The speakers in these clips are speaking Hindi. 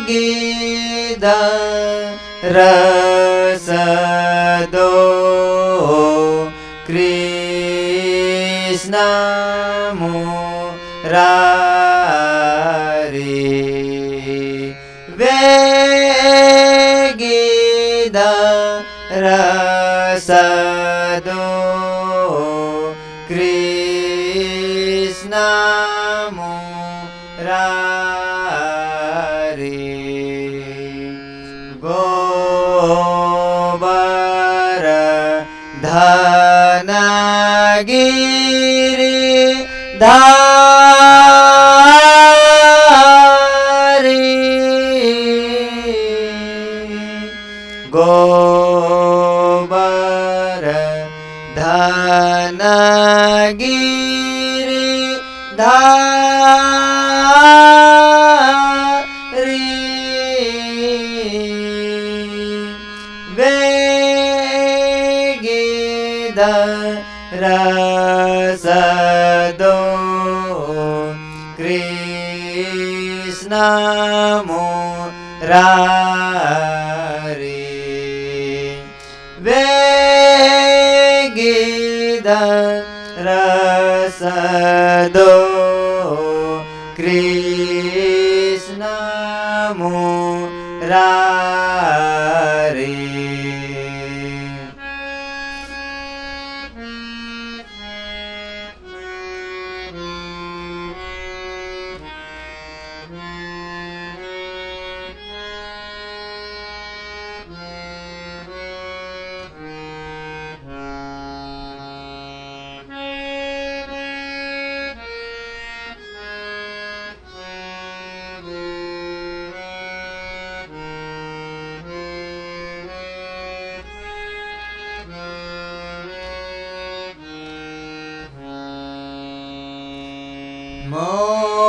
गिद रसदो कृष्ण मुरारी वेगिद रसदो कृष्ण मुरारी गोबर धनगिरि धारी गोबर धनगिरि धारी वेगिद रसदो कृष्ण मुरारी वेगिद रसदो कृष्ण मुरारी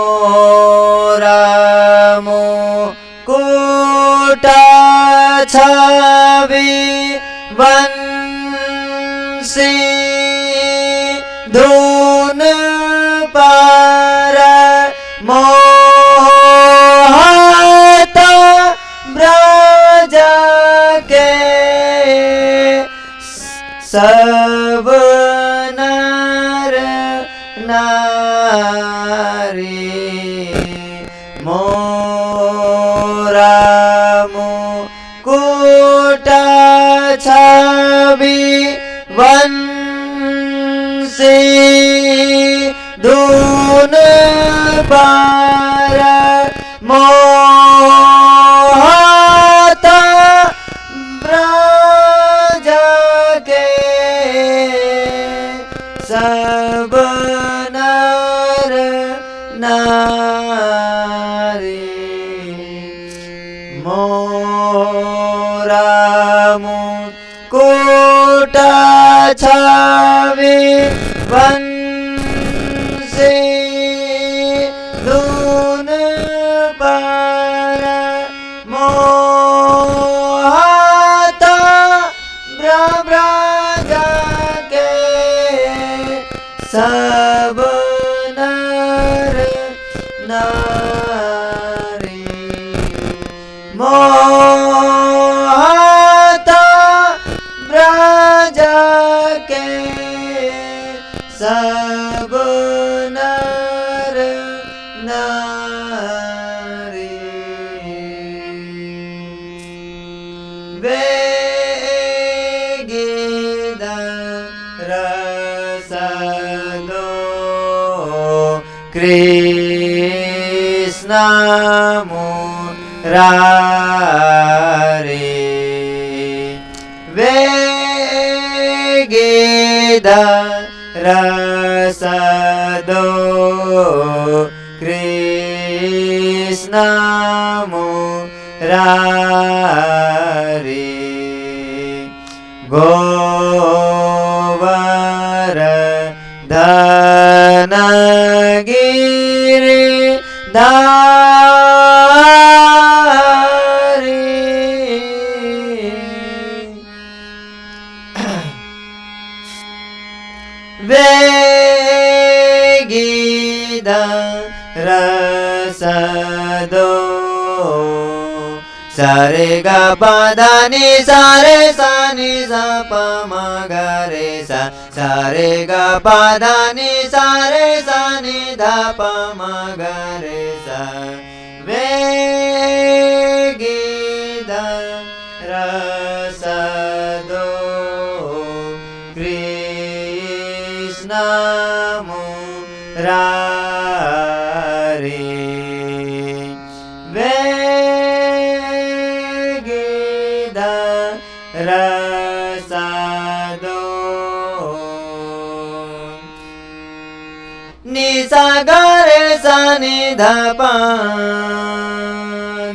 मोरा मुकुट छवि वंशी धुन पर मोहत ब्रज के सब नर नारी मोरा मुकुट छवि वंशी धुन पर मोहत ब्रज के सब नर नारी मोरा मुकुट छवि वंशी धुन पर मोहत ब्रज के सब नर नारी मोहत ब्रज के सब नर नारी वेगिद रसदो कृष्ण मुरारी वेगिद रसदो कृष्ण मुरारी गोबर धनगिरि धारी वेगिद रसदो सारे ग प ध नि सा रे सा नि ध प म ग रे सा सारे ग प ध नि सा रे सा नि ध प म ग रे सा वे गी ध र स दो कृष्ण मुरारी वे गी ध र स दो नि सा ग रे सा नि ध प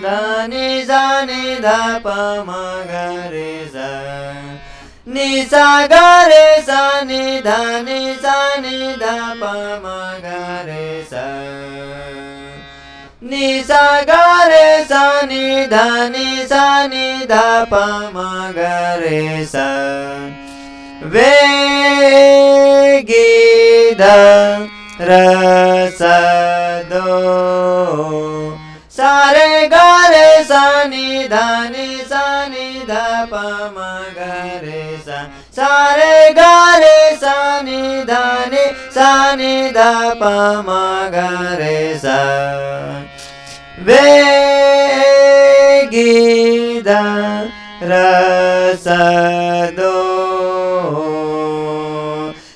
ध नि सा नि ध प म ग रे सा नि सा ग रे सा नि ध नि सा नि ध प म ग रे सा नि सा ग रे सा नि ध नि सा नि ध प म ग रे सा वे गी ध र स दो सा रे ग रे सा नि ध नि सा नि ध प म ग रे सा सा रे ग रे सा नि ध नि सा नि ध प म ग रे सा वे गी ध र स दो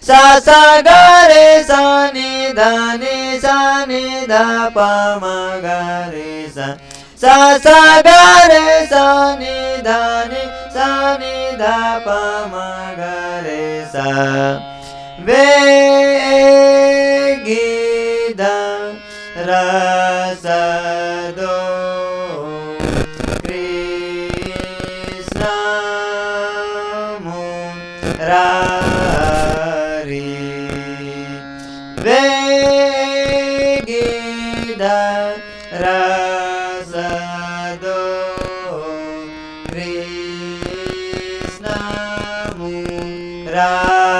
सा सा ग रे सा नि ध नि सा नि ध प म ग रे सा सा सा ग रे सा नि ध नि सा नि ध प म ग रे सा वे गी ध र स दो कृष्ण मुरारी वे गी ध र स दो कृष्ण मुरारी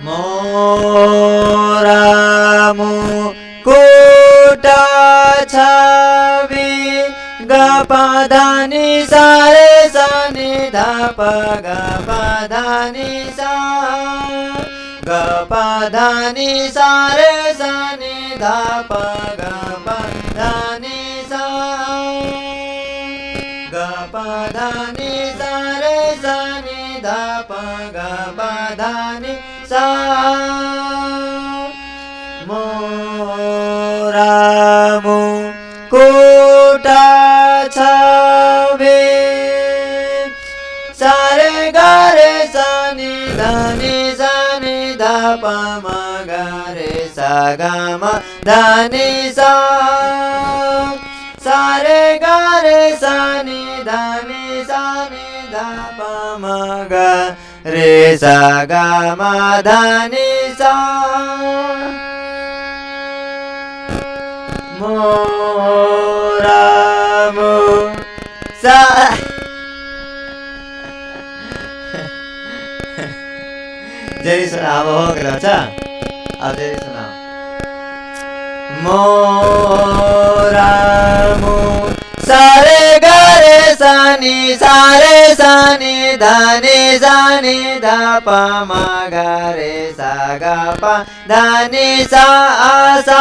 मोरा मुकुट छवि ग प ध नि सा रे सा नि ध प ग प ध नि सा ग प ध नि सा रे सा नि ध प ग प ध नि सा ग प ध नि सा रे सा नि ध प ग प ध नि सा मोरा मुकुट छवि सा रे ग रे सा नि ध नि सा नि ध प म ग रे सा ग म ध नि सा सा रे ग रे सा नि ध नि सा नि ध प म ग रे सा ग म ध नि सा मोरा मु सा जेरी सुनाओ हो गया अच्छा अब जेरी सुनाओ मोरा मु सा रे ग रे सा नि ध नि सा नि ध प म ग रे सा ग प ध नि सा सा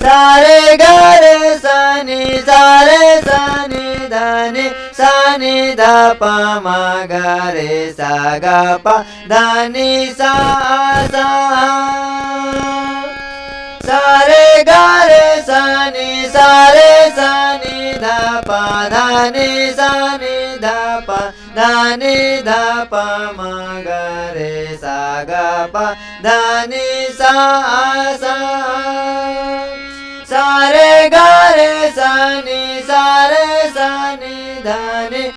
सा रे ग रे सा नि ध नि सा नि ध प म ग रे सा ग प ध नि सा सा सा रे ग रे सा नि ध प ध नि सा नि ध प ध नि ध प म ग रे सा ग प ध नि सा सा सा रे ग रे सा नि ध नि